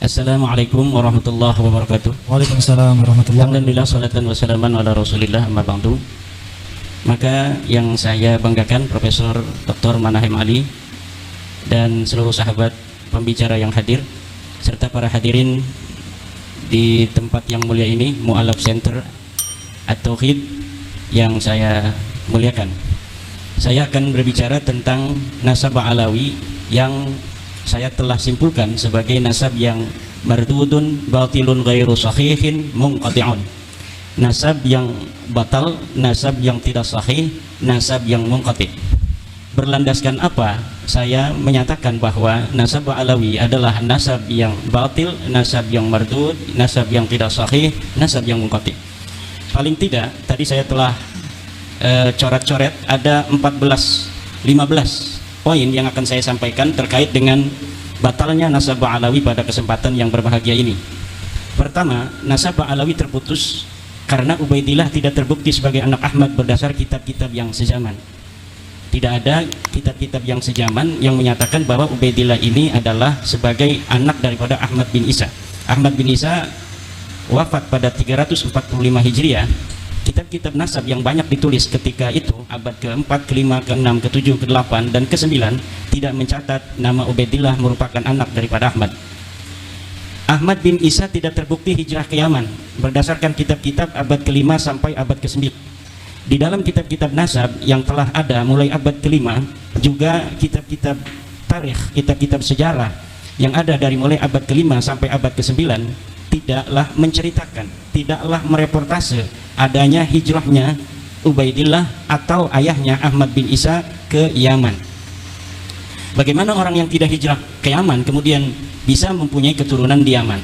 Assalamualaikum warahmatullahi wabarakatuh. Waalaikumsalam warahmatullahi wabarakatuh. Alhamdulillah, salatan wassalaman ala rasulillah, amma ba'du. Maka yang saya banggakan Profesor Dr. Manahem Ali dan seluruh sahabat pembicara yang hadir serta para hadirin di tempat yang mulia ini, Mu'alaf Center At-Tauhid, yang saya muliakan. Saya akan berbicara tentang nasab Alawi yang saya telah simpulkan sebagai nasab yang mardudun batilun ghairu sahihin munqati'un. Nasab yang batal, nasab yang tidak sahih, nasab yang munqati'. Berlandaskan apa? Saya menyatakan bahwa nasab Alawi adalah nasab yang batil, nasab yang mardud, nasab yang tidak sahih, nasab yang munqati'. Paling tidak tadi saya telah coret-coret ada 15 poin yang akan saya sampaikan terkait dengan batalnya nasab Alawi pada kesempatan yang berbahagia ini. Pertama, nasab Alawi terputus karena Ubaidillah tidak terbukti sebagai anak Ahmad berdasar kitab-kitab yang sezaman. Tidak ada kitab-kitab yang sezaman yang menyatakan bahwa Ubaidillah ini adalah sebagai anak daripada Ahmad bin Isa. Ahmad bin Isa wafat pada 345 Hijriah. Kitab-kitab nasab yang banyak ditulis ketika itu, abad ke-4, ke-5, ke-6, ke-7, ke-8, dan ke-9, tidak mencatat nama Ubaidillah merupakan anak daripada Ahmad. Ahmad bin Isa tidak terbukti hijrah ke Yaman berdasarkan kitab-kitab abad ke-5 sampai abad ke-9. Di dalam kitab-kitab nasab yang telah ada mulai abad ke-5, juga kitab-kitab tarikh, kitab-kitab sejarah yang ada dari mulai abad ke-5 sampai abad ke-9 tidaklah menceritakan, tidaklah mereportase adanya hijrahnya Ubaidillah atau ayahnya Ahmad bin Isa ke Yaman. Bagaimana orang yang tidak hijrah ke Yaman kemudian bisa mempunyai keturunan di Yaman?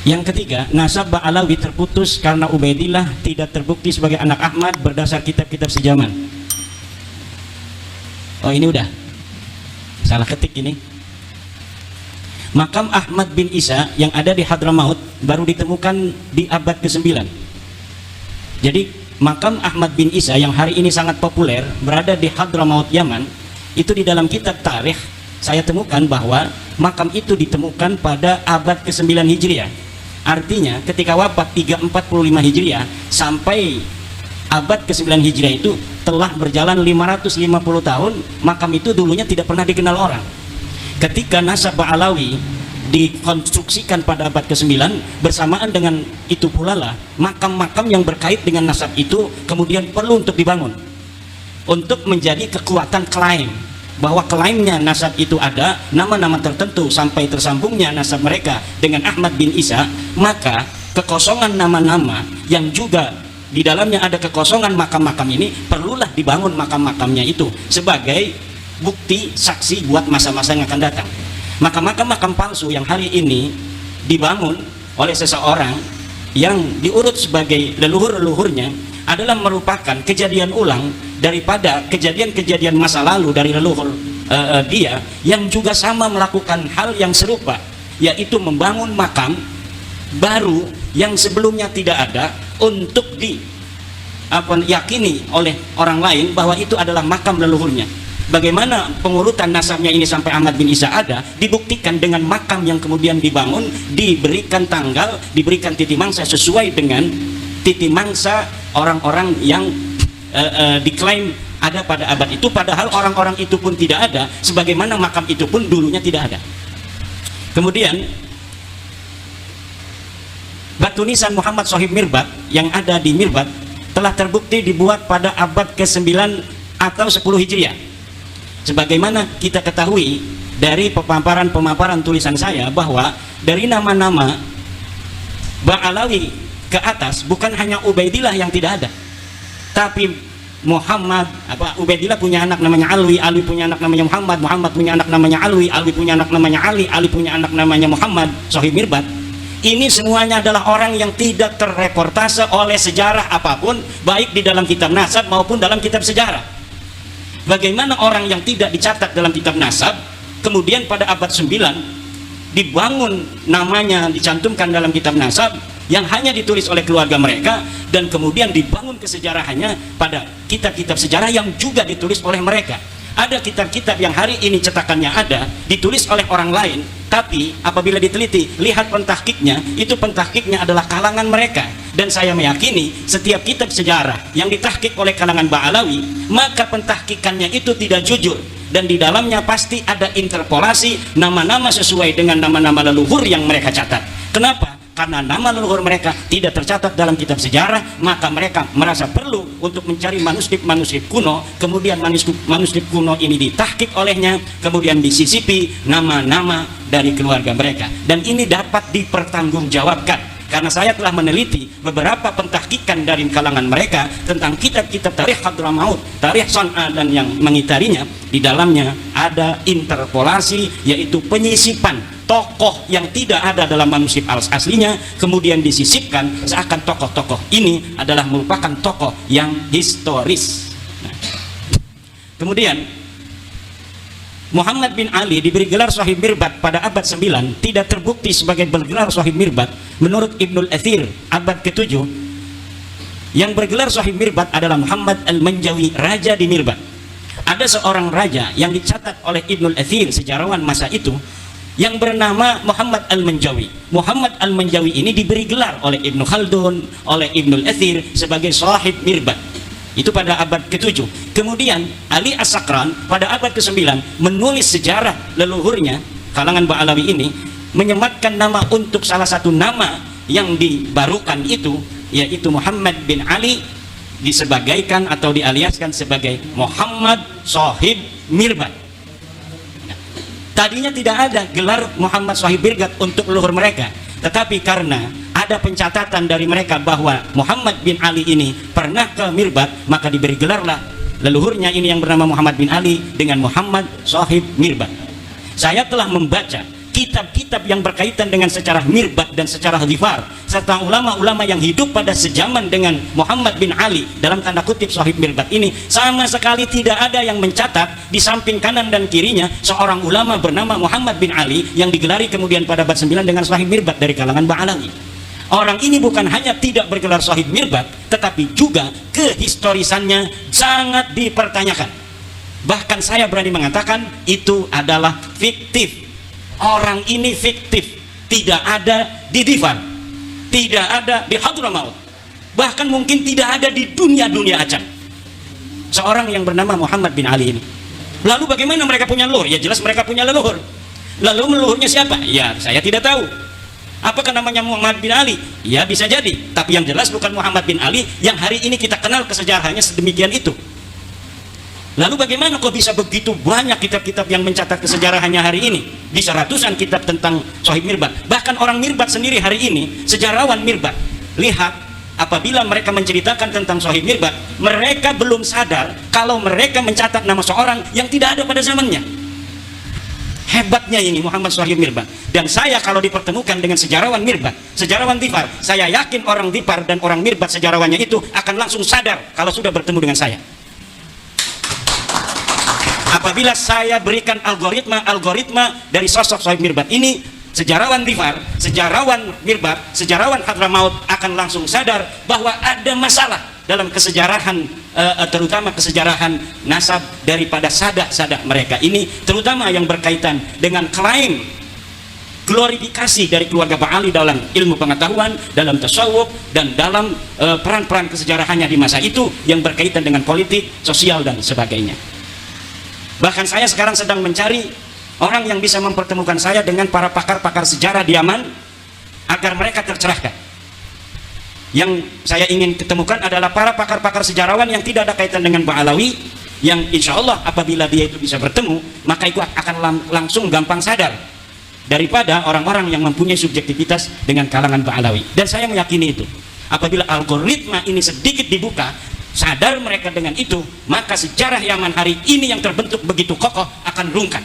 Yang ketiga, nasab Alawi terputus karena Ubaidillah tidak terbukti sebagai anak Ahmad berdasar kitab-kitab sejaman. Oh, ini udah salah ketik ini. Makam Ahmad bin Isa yang ada di Hadramaut baru ditemukan di abad ke-9. Jadi makam Ahmad bin Isa yang hari ini sangat populer berada di Hadramaut Yaman, itu di dalam kitab tarikh saya temukan bahwa makam itu ditemukan pada abad ke-9 Hijriah. Artinya ketika wafat 345 Hijriah sampai abad ke-9 Hijriah itu telah berjalan 550 tahun, makam itu dulunya tidak pernah dikenal orang. Ketika nasab Alawi dikonstruksikan pada abad ke-9, bersamaan dengan itu pula lah makam-makam yang berkait dengan nasab itu kemudian perlu untuk dibangun untuk menjadi kekuatan klaim bahwa klaimnya nasab itu ada nama-nama tertentu sampai tersambungnya nasab mereka dengan Ahmad bin Isa. Maka kekosongan nama-nama yang juga di dalamnya ada kekosongan makam-makam ini perlulah dibangun makam-makamnya itu sebagai bukti saksi buat masa-masa yang akan datang. Maka makam-makam palsu yang hari ini dibangun oleh seseorang yang diurut sebagai leluhur-leluhurnya adalah merupakan kejadian ulang daripada kejadian-kejadian masa lalu dari leluhur dia yang juga sama melakukan hal yang serupa, yaitu membangun makam baru yang sebelumnya tidak ada untuk diyakini oleh orang lain bahwa itu adalah makam leluhurnya. Bagaimana pengurutan nasabnya ini sampai Ahmad bin Isa ada dibuktikan dengan makam yang kemudian dibangun, diberikan tanggal, diberikan titi mangsa sesuai dengan titi mangsa orang-orang yang diklaim ada pada abad itu, padahal orang-orang itu pun tidak ada, sebagaimana makam itu pun dulunya tidak ada. Kemudian batu nisan Muhammad Shahib Mirbat yang ada di Mirbat telah terbukti dibuat pada abad ke-9 atau 10 Hijriah. Sebagaimana kita ketahui dari pemaparan tulisan saya bahwa dari nama-nama Ba'alawi ke atas bukan hanya Ubaidillah yang tidak ada, tapi Muhammad, Ubaidillah punya anak namanya Alwi, Alwi punya anak namanya Muhammad, Muhammad punya anak namanya Alwi, Alwi punya anak namanya Ali, Ali punya anak namanya Muhammad. Shahib Mirbat ini semuanya adalah orang yang tidak terreportase oleh sejarah apapun, baik di dalam kitab nasab maupun dalam kitab sejarah. Bagaimana orang yang tidak dicatat dalam kitab nasab kemudian pada abad 9 dibangun namanya, dicantumkan dalam kitab nasab yang hanya ditulis oleh keluarga mereka, dan kemudian dibangun kesejarahannya pada kitab-kitab sejarah yang juga ditulis oleh mereka. Ada kitab-kitab yang hari ini cetakannya ada, ditulis oleh orang lain, tapi apabila diteliti, lihat pentahkiknya, itu pentahkiknya adalah kalangan mereka. Dan saya meyakini setiap kitab sejarah yang ditahkik oleh kalangan Ba'alawi, maka pentahkikannya itu tidak jujur, dan di dalamnya pasti ada interpolasi nama-nama sesuai dengan nama-nama leluhur yang mereka catat. Kenapa? Karena nama leluhur mereka tidak tercatat dalam kitab sejarah, maka mereka merasa perlu untuk mencari manuskrip-manuskrip kuno, kemudian manuskrip kuno ini ditahkik olehnya, kemudian disisipi nama-nama dari keluarga mereka, dan ini dapat dipertanggungjawabkan. Karena saya telah meneliti beberapa pentahkikan dari kalangan mereka tentang kitab-kitab tarikh Hadramaut, tarikh San'a dan yang mengitarinya. Di dalamnya ada interpolasi, yaitu penyisipan tokoh yang tidak ada dalam manuskrip aslinya, kemudian disisipkan seakan tokoh-tokoh ini adalah merupakan tokoh yang historis. Nah, kemudian Muhammad bin Ali diberi gelar Shahib Mirbat pada abad 9, tidak terbukti sebagai bergelar Shahib Mirbat. Menurut Ibnul Athir abad ke-7, yang bergelar Shahib Mirbat adalah Muhammad Al-Manjawi, raja di Mirbat. Ada seorang raja yang dicatat oleh Ibnul Athir, sejarawan masa itu, yang bernama Muhammad Al-Manjawi. Muhammad Al-Manjawi ini diberi gelar oleh Ibnu Khaldun, oleh Ibnul Athir sebagai Shahib Mirbat. Itu pada abad ke-7. Kemudian Ali As-Sakran pada abad ke-9 menulis sejarah leluhurnya, kalangan Ba'alawi ini, menyematkan nama untuk salah satu nama yang dibarukan itu, yaitu Muhammad bin Ali, disebagaikan atau dialiaskan sebagai Muhammad Shahib Mirbat. Nah, tadinya tidak ada gelar Muhammad Shahib Mirbat untuk leluhur mereka, tetapi karena ada pencatatan dari mereka bahwa Muhammad bin Ali ini pernah ke Mirbat, maka diberi gelarlah leluhurnya ini yang bernama Muhammad bin Ali dengan Muhammad Shahib Mirbat. Saya telah membaca kitab-kitab yang berkaitan dengan sejarah Mirbat dan sejarah Dhifar, serta ulama-ulama yang hidup pada sejaman dengan Muhammad bin Ali dalam tanda kutip Shahib Mirbat ini, sama sekali tidak ada yang mencatat di samping kanan dan kirinya seorang ulama bernama Muhammad bin Ali yang digelari kemudian pada abad 9 dengan Shahib Mirbat dari kalangan Ba'alawi. Orang ini bukan hanya tidak bergelar Shahib Mirbat, tetapi juga kehistorisannya sangat dipertanyakan. Bahkan saya berani mengatakan itu adalah fiktif. Orang ini fiktif, tidak ada di Dhifar, tidak ada di Hadramaut, bahkan mungkin tidak ada di dunia acam. Seorang yang bernama Muhammad bin Ali ini. Lalu bagaimana mereka punya leluhur? Ya jelas mereka punya leluhur. Lalu leluhurnya siapa? Ya saya tidak tahu. Apakah namanya Muhammad bin Ali? Ya bisa jadi, tapi yang jelas bukan Muhammad bin Ali yang hari ini kita kenal kesejarahannya sedemikian itu. Lalu bagaimana kok bisa begitu banyak kitab-kitab yang mencatat kesejarahannya hari ini? Bisa ratusan kitab tentang Shahib Mirbat. Bahkan orang Mirbat sendiri hari ini, sejarawan Mirbat, lihat apabila mereka menceritakan tentang Shahib Mirbat, mereka belum sadar kalau mereka mencatat nama seorang yang tidak ada pada zamannya. Hebatnya ini Muhammad Shahib Mirbat. Dan saya kalau dipertemukan dengan sejarawan Mirbat, sejarawan Dhifar, saya yakin orang Dhifar dan orang Mirbat sejarawannya itu akan langsung sadar kalau sudah bertemu dengan saya. Apabila saya berikan algoritma dari sosok Shahib Mirbat ini, sejarawan Dhifar, sejarawan Mirbat, sejarawan Hadramaut akan langsung sadar bahwa ada masalah dalam kesejarahan, terutama kesejarahan nasab daripada sadah-sadah mereka ini, terutama yang berkaitan dengan klaim glorifikasi dari keluarga Ba'ali dalam ilmu pengetahuan, dalam tasawuf, dan dalam peran-peran kesejarahannya di masa itu yang berkaitan dengan politik, sosial, dan sebagainya. Bahkan saya sekarang sedang mencari orang yang bisa mempertemukan saya dengan para pakar-pakar sejarah di Yaman agar mereka tercerahkan. Yang saya ingin ketemukan adalah para pakar-pakar sejarawan yang tidak ada kaitan dengan Ba'alawi, yang insya Allah apabila dia itu bisa bertemu, maka itu akan langsung gampang sadar daripada orang-orang yang mempunyai subjektivitas dengan kalangan Ba'alawi. Dan saya meyakini itu, apabila algoritma ini sedikit dibuka, sadar mereka dengan itu, maka sejarah Yaman hari ini yang terbentuk begitu kokoh akan rungkat.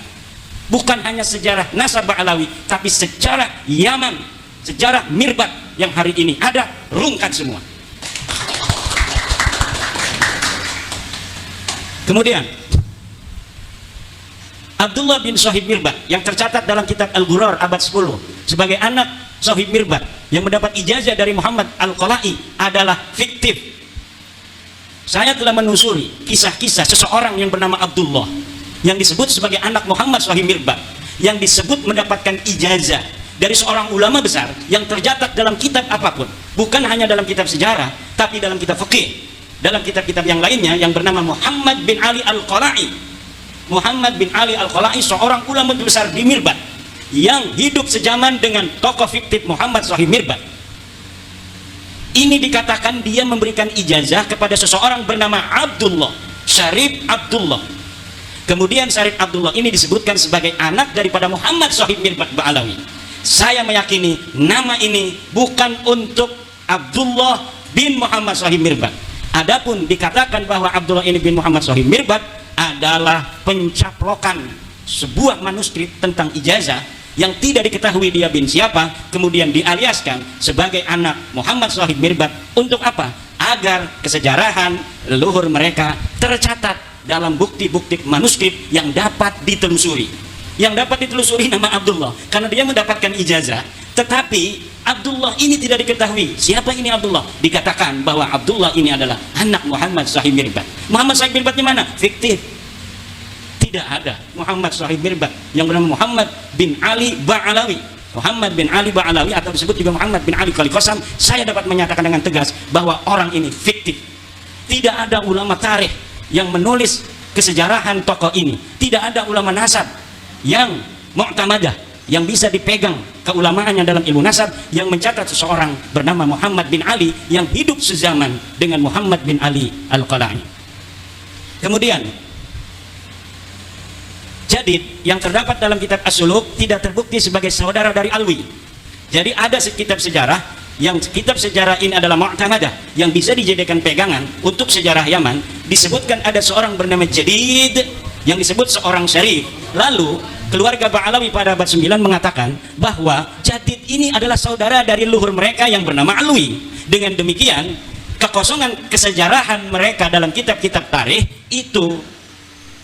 Bukan hanya sejarah nasab Ba'alawi, tapi sejarah Yaman, sejarah Mirbat yang hari ini ada, rungkat semua. Kemudian Abdullah bin Shahib Mirbat yang tercatat dalam kitab Al-Ghurar abad 10 sebagai anak Shahib Mirbat yang mendapat ijazah dari Muhammad Al-Qala'i adalah fiktif. Saya telah menelusuri kisah-kisah seseorang yang bernama Abdullah yang disebut sebagai anak Muhammad Sahih Mirbad, yang disebut mendapatkan ijazah dari seorang ulama besar yang tercatat dalam kitab apapun, bukan hanya dalam kitab sejarah, tapi dalam kitab fikih, dalam kitab-kitab yang lainnya, yang bernama Muhammad bin Ali Al-Qala'i. Muhammad bin Ali Al-Qala'i seorang ulama besar di Mirbad yang hidup sejaman dengan tokoh fiktif Muhammad Sahih Mirbad. Ini dikatakan dia memberikan ijazah kepada seseorang bernama Abdullah Syarif Abdullah. Kemudian Syarif Abdullah ini disebutkan sebagai anak daripada Muhammad Sahih Mirbad Ba'alawi. Saya meyakini nama ini bukan untuk Abdullah bin Muhammad Sahih Mirbad. Adapun dikatakan bahwa Abdullah ini bin Muhammad Sahih Mirbad adalah pencaplokan sebuah manuskrip tentang ijazah yang tidak diketahui dia bin siapa, kemudian dialiaskan sebagai anak Muhammad Sahih Mirbad. Untuk apa? Agar kesejarahan leluhur mereka tercatat dalam bukti-bukti manuskrip yang dapat ditelusuri. Yang dapat ditelusuri nama Abdullah karena dia mendapatkan ijazah, tetapi Abdullah ini tidak diketahui siapa ini Abdullah. Dikatakan bahwa Abdullah ini adalah anak Muhammad Sahih Mirbad. Muhammad Sahih Mirbadnya mana? Fiktif. Tidak ada Muhammad Sahih Mirbad yang bernama Muhammad bin Ali Ba'alawi. Muhammad bin Ali Ba'alawi atau disebut juga Muhammad bin Ali Qalikosam. Saya dapat menyatakan dengan tegas bahwa orang ini fiktif. Tidak ada ulama tarikh yang menulis kesejarahan tokoh ini. Tidak ada ulama nasab yang mu'tamadah, yang bisa dipegang keulamaannya dalam ilmu nasab, yang mencatat seseorang bernama Muhammad bin Ali yang hidup sezaman dengan Muhammad bin Ali Al-Qala'i. Kemudian Jadid yang terdapat dalam kitab As-Suluk tidak terbukti sebagai saudara dari Alwi. Jadi ada kitab sejarah, yang kitab sejarah ini adalah mu'tamadah, yang bisa dijadikan pegangan untuk sejarah Yaman. Disebutkan ada seorang bernama Jadid yang disebut seorang syarif. Lalu keluarga Ba'alawi pada abad 9 mengatakan bahwa Jadid ini adalah saudara dari leluhur mereka yang bernama Alwi. Dengan demikian kekosongan kesejarahan mereka dalam kitab-kitab tarikh itu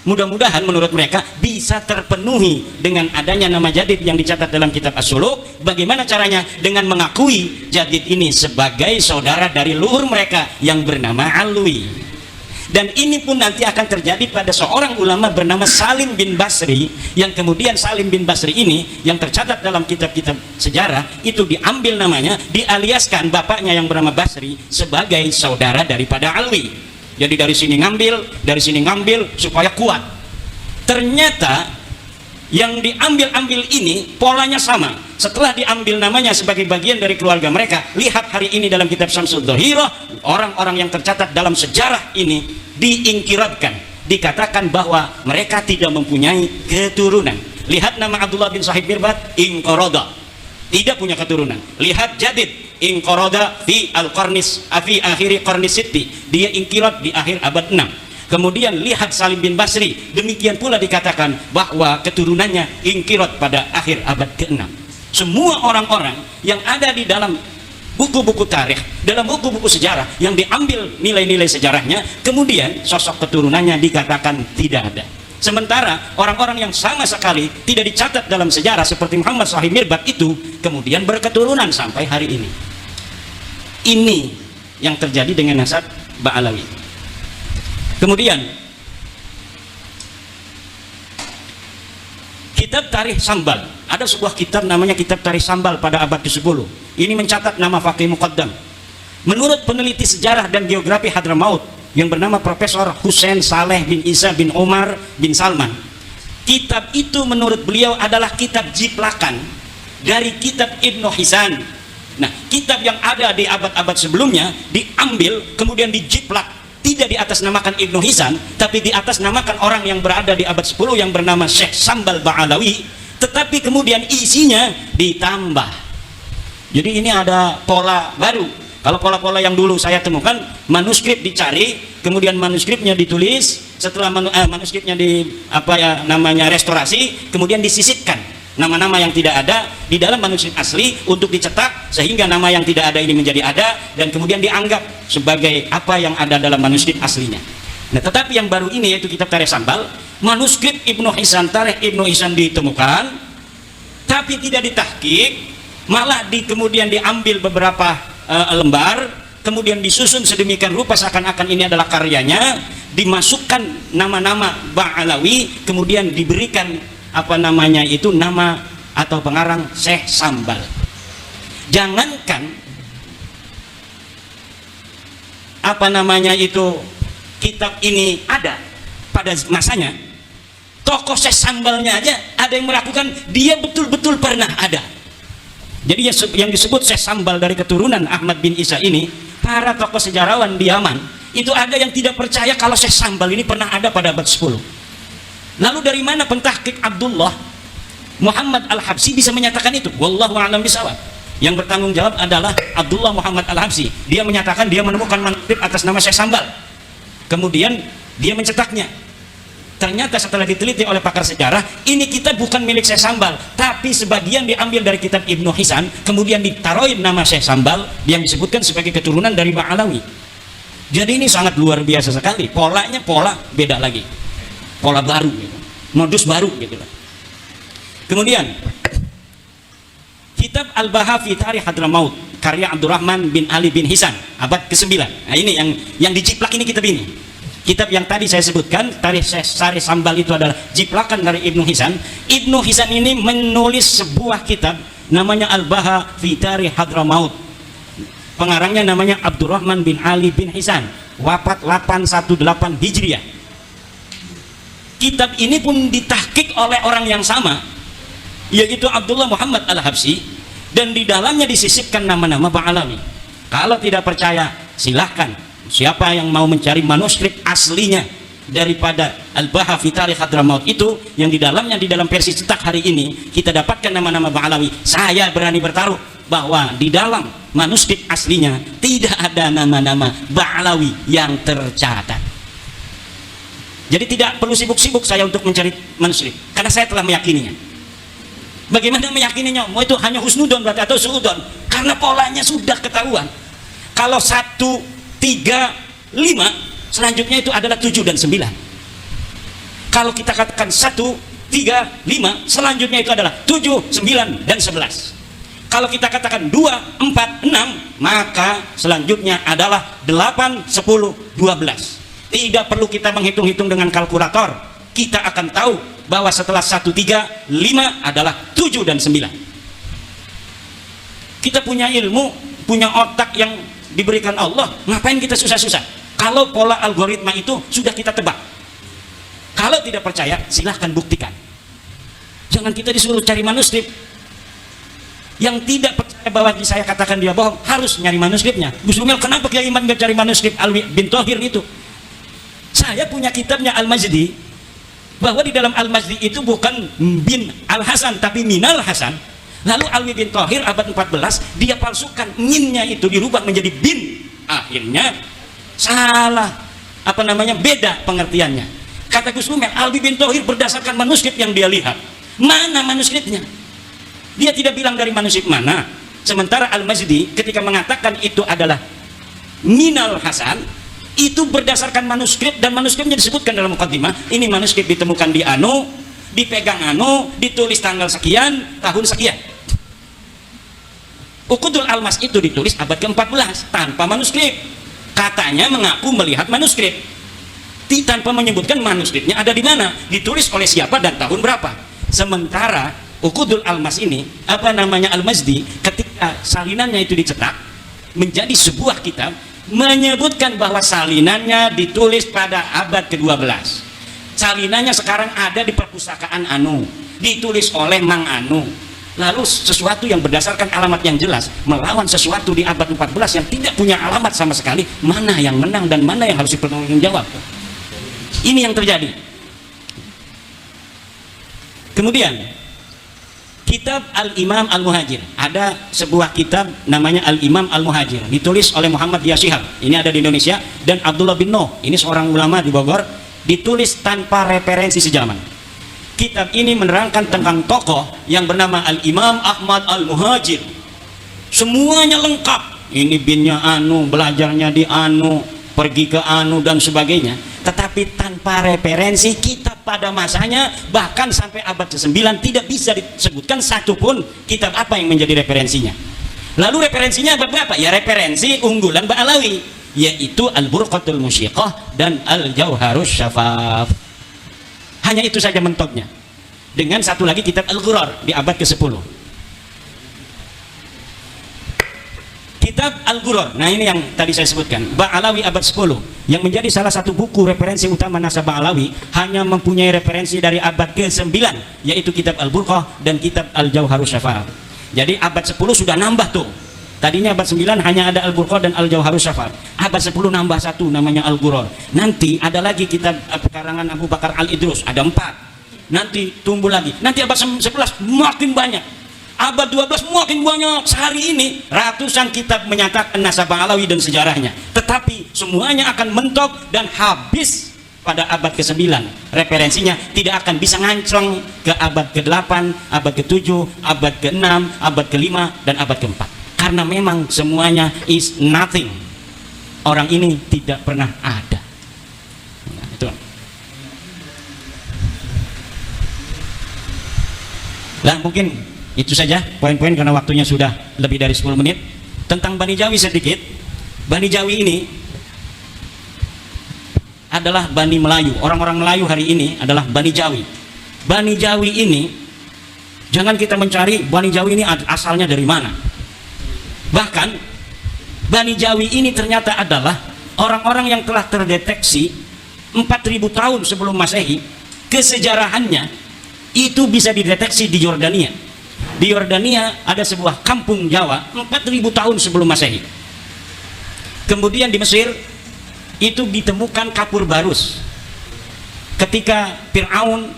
mudah-mudahan menurut mereka bisa terpenuhi dengan adanya nama Jadid yang dicatat dalam kitab As-Suluk. Bagaimana caranya? Dengan mengakui Jadid ini sebagai saudara dari leluhur mereka yang bernama Alwi. Dan ini pun nanti akan terjadi pada seorang ulama bernama Salim bin Basri, yang kemudian Salim bin Basri ini yang tercatat dalam kitab-kitab sejarah itu diambil namanya, dialiaskan bapaknya yang bernama Basri sebagai saudara daripada Alwi. Jadi dari sini ngambil supaya kuat. Ternyata yang diambil ini polanya sama. Setelah diambil namanya sebagai bagian dari keluarga mereka, lihat hari ini dalam kitab Syamsul Dhahirah, orang-orang yang tercatat dalam sejarah ini diingkiratkan, dikatakan bahwa mereka tidak mempunyai keturunan. Lihat nama Abdullah bin Sahih Mirbad, inqarada, tidak punya keturunan. Lihat Jadid, inqarada fi al-qarnis fi akhiri qarnis sitti, dia ingkirat di akhir abad 6. Kemudian lihat Salim bin Basri, demikian pula dikatakan bahwa keturunannya ingkirat pada akhir abad ke-6. Semua orang-orang yang ada di dalam buku-buku tarikh, dalam buku-buku sejarah yang diambil nilai-nilai sejarahnya, kemudian sosok keturunannya dikatakan tidak ada. Sementara orang-orang yang sama sekali tidak dicatat dalam sejarah seperti Muhammad Sahih Mirbad itu kemudian berketurunan sampai hari ini. Ini yang terjadi dengan nasab Ba'alawi. Kemudian kitab Tarikh Sambal, ada sebuah kitab namanya kitab Tarikh Sambal pada abad ke-10. Ini mencatat nama Faqih Muqaddam. Menurut peneliti sejarah dan geografi Hadramaut yang bernama Profesor Hussein Saleh bin Isa bin Omar bin Salman, kitab itu menurut beliau adalah kitab jiplakan dari kitab Ibnu Hisan. Nah, kitab yang ada di abad-abad sebelumnya diambil kemudian dijiplak, tidak diatasnamakan Ibnu Hisan, tapi diatasnamakan orang yang berada di abad 10 yang bernama Syekh Sambal Ba'alawi, tetapi kemudian isinya ditambah. Jadi ini ada pola baru. Kalau pola-pola yang dulu saya temukan, manuskrip dicari, kemudian manuskripnya ditulis, setelah manuskripnya restorasi, kemudian disisipkan nama-nama yang tidak ada di dalam manuskrip asli untuk dicetak sehingga nama yang tidak ada ini menjadi ada dan kemudian dianggap sebagai apa yang ada dalam manuskrip aslinya. Nah, tetapi yang baru ini yaitu kitab Tarikh Sambal, manuskrip Ibnu Hisan, Tarikh Ibnu Hisan ditemukan, tapi tidak ditahqiq, malah kemudian diambil beberapa lembar, kemudian disusun sedemikian rupa seakan-akan ini adalah karyanya, dimasukkan nama-nama Ba'alawi, kemudian diberikan nama atau pengarang Syekh Sambal. Jangankan kitab ini ada pada masanya, tokoh Syekh Sambalnya aja ada yang meragukan dia betul-betul pernah ada. Jadi yang disebut Syekh Sambal dari keturunan Ahmad bin Isa ini, para tokoh sejarawan di Yaman itu ada yang tidak percaya kalau Syekh Sambal ini pernah ada pada abad 10. Lalu dari mana pentahqiq Abdullah Muhammad Al-Habsyi bisa menyatakan itu? Wallahu a'lam bishawab. Yang bertanggung jawab adalah Abdullah Muhammad Al-Habsyi. Dia menyatakan dia menemukan manuskrip atas nama Syekh Sambal. Kemudian dia mencetaknya. Ternyata setelah diteliti oleh pakar sejarah, ini kitab bukan milik Syekh Sambal, tapi sebagian diambil dari kitab Ibnu Hisan, kemudian ditaruhin nama Syekh Sambal yang disebutkan sebagai keturunan dari Ba'alawi. Jadi ini sangat luar biasa sekali. Polanya pola beda lagi, pola baru gitu. Modus baru gitu. Kemudian kitab Al-Baha fi Tarikh Hadramaut karya Abdurrahman bin Ali bin Hisan abad ke-9. Nah ini yang dijiplak ini kitab ini. Kitab yang tadi saya sebutkan Tarikh Syekh Sambal itu adalah jiplakan dari Ibnu Hisan. Ibnu Hisan ini menulis sebuah kitab namanya Al-Baha fi Tarikh Hadramaut. Pengarangnya namanya Abdurrahman bin Ali bin Hisan, wafat 818 Hijriah. Kitab ini pun ditahqiq oleh orang yang sama, yaitu Abdullah Muhammad Al-Habsyi, dan di dalamnya disisipkan nama-nama Ba'alawi. Kalau tidak percaya silahkan, siapa yang mau mencari manuskrip aslinya daripada Al-Baha fi Tarikh Hadramaut itu, yang di dalamnya, di dalam versi cetak hari ini kita dapatkan nama-nama Ba'alawi. Saya berani bertaruh bahwa di dalam manuskrip aslinya tidak ada nama-nama Ba'alawi yang tercatat. Jadi tidak perlu sibuk-sibuk saya untuk mencari manuskrip, karena saya telah meyakininya. Bagaimana meyakininya? Mau itu hanya husnudon berarti atau suudon? Karena polanya sudah ketahuan. Kalau 1, 3, 5, selanjutnya itu adalah 7 dan 9. Kalau kita katakan 1, 3, 5, selanjutnya itu adalah 7, 9, dan 11. Kalau kita katakan 2, 4, 6, maka selanjutnya adalah 8, 10, 12. Tidak perlu kita menghitung-hitung dengan kalkulator. Kita akan tahu bahwa setelah 1, 3, 5 adalah 7 dan 9. Kita punya ilmu, punya otak yang diberikan Allah, ngapain kita susah-susah? Kalau pola algoritma itu sudah kita tebak. Kalau tidak percaya, silahkan buktikan. Jangan kita disuruh cari manuskrip. Yang tidak percaya bahwa saya katakan dia bohong, harus nyari manuskripnya. Gus Rumel, kenapa Kiai Iman nggak cari manuskrip Alwi bin Thohir itu? Saya punya kitabnya Al-Majdi, bahwa di dalam Al-Majdi itu bukan bin Al-Hasan tapi Minal Hasan. Lalu Alwi bin Thohir abad 14 dia palsukan, minnya itu dirubah menjadi bin. Akhirnya salah, beda pengertiannya. Kata Gus Rumel, Alwi bin Thohir berdasarkan manuskrip yang dia lihat. Mana manuskripnya? Dia tidak bilang dari manuskrip mana. Sementara Al-Majdi ketika mengatakan itu adalah Minal Hasan, itu berdasarkan manuskrip, dan manuskripnya disebutkan dalam mukaddimah. Ini manuskrip ditemukan di anu, dipegang anu, ditulis tanggal sekian, tahun sekian. Uqudul Almas itu ditulis abad ke-14 tanpa manuskrip. Katanya mengaku melihat manuskrip, tanpa menyebutkan manuskripnya ada di mana, ditulis oleh siapa dan tahun berapa. Sementara Uqudul Almas ini, Al-Majdi, ketika salinannya itu dicetak menjadi sebuah kitab, menyebutkan bahwa salinannya ditulis pada abad ke-12. Salinannya sekarang ada di perpustakaan anu, ditulis oleh Mang Anu. Lalu sesuatu yang berdasarkan alamat yang jelas melawan sesuatu di abad 14 yang tidak punya alamat sama sekali, mana yang menang dan mana yang harus dipertanggungjawab? Ini yang terjadi. Kemudian kitab Al-Imam Al-Muhajir, ada sebuah kitab namanya Al-Imam Al-Muhajir, ditulis oleh Muhammad Yashihab, ini ada di Indonesia, dan Abdullah bin Noh, ini seorang ulama di Bogor, ditulis tanpa referensi sejaman. Kitab ini menerangkan tentang tokoh yang bernama Al-Imam Ahmad Al-Muhajir. Semuanya lengkap, ini binnya anu, belajarnya di anu, pergi ke anu dan sebagainya, tetapi tanpa referensi. Kitab pada masanya bahkan sampai abad ke-9 tidak bisa disebutkan satupun kitab apa yang menjadi referensinya. Lalu referensinya abad berapa? Ya referensi unggulan Ba'alawi. yaitu Al-Burqatul Musyiqah dan Al-Jauharus Syafaf. Hanya itu saja mentoknya. Dengan satu lagi kitab Al-Ghurar di abad ke-10. Kitab Al-Ghurar, nah ini yang tadi saya sebutkan, Ba'alawi abad 10, yang menjadi salah satu buku referensi utama naskah Ba'alawi, hanya mempunyai referensi dari abad ke-9, yaitu kitab Al-Burqah dan kitab Al-Jauharus Syafaf. Jadi abad 10 sudah nambah tuh. Tadinya abad 9 hanya ada Al-Burqah dan Al-Jauharus Syafaf. Abad 10 nambah satu, namanya Al-Ghurar. Nanti ada lagi kitab karangan Abu Bakar Al-Idrus, ada 4. Nanti tumbuh lagi. Nanti abad 11 makin banyak. Abad 12 makin banyak. Sehari ini ratusan kitab menyatakan naskah Ba'alawi dan sejarahnya. Tetapi semuanya akan mentok dan habis pada abad ke-9. Referensinya tidak akan bisa nganclong ke abad ke-8, abad ke-7, abad ke-6, abad ke-5, dan abad ke-4. Karena memang semuanya is nothing. Orang ini tidak pernah ada. Nah, itu. Lah mungkin itu saja poin-poin karena waktunya sudah lebih dari 10 menit. Tentang Bani Jawi sedikit. Bani Jawi ini adalah Bani Melayu. Orang-orang Melayu hari ini adalah Bani Jawi. Bani Jawi ini, jangan kita mencari Bani Jawi ini asalnya dari mana. Bahkan Bani Jawi ini ternyata adalah orang-orang yang telah terdeteksi 4000 tahun sebelum Masehi. Kesejarahannya itu bisa dideteksi di Yordania. Di Yordania ada sebuah kampung Jawa 4000 tahun sebelum Masehi. Kemudian di Mesir itu ditemukan kapur barus. Ketika Fir'aun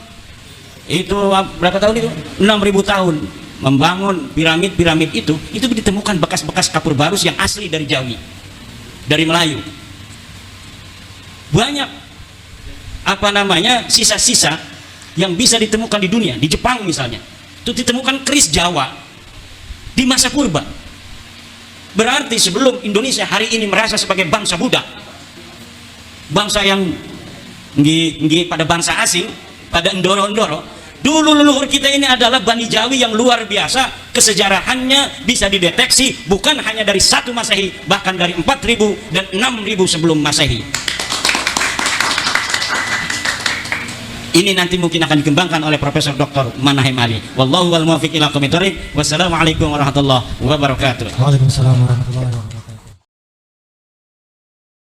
itu berapa tahun itu? 6000 tahun membangun piramid-piramid itu ditemukan bekas-bekas kapur barus yang asli dari Jawi, dari Melayu. Banyak sisa-sisa yang bisa ditemukan di dunia. Di Jepang misalnya itu ditemukan keris Jawa di masa purba. Berarti sebelum Indonesia hari ini merasa sebagai bangsa budak, bangsa yang pada bangsa asing, pada endoro-endoro, dulu leluhur kita ini adalah Bani Jawi yang luar biasa. Kesejarahannya bisa dideteksi bukan hanya dari 1 Masehi, bahkan dari 4000 dan 6000 sebelum Masehi. Ini nanti mungkin akan dikembangkan oleh Profesor Dr. Manahem Ali. Wallahu wal muwaffiq ila aqwamit thoriq. Wassalamualaikum warahmatullahi wabarakatuh. Waalaikumsalam warahmatullahi wabarakatuh.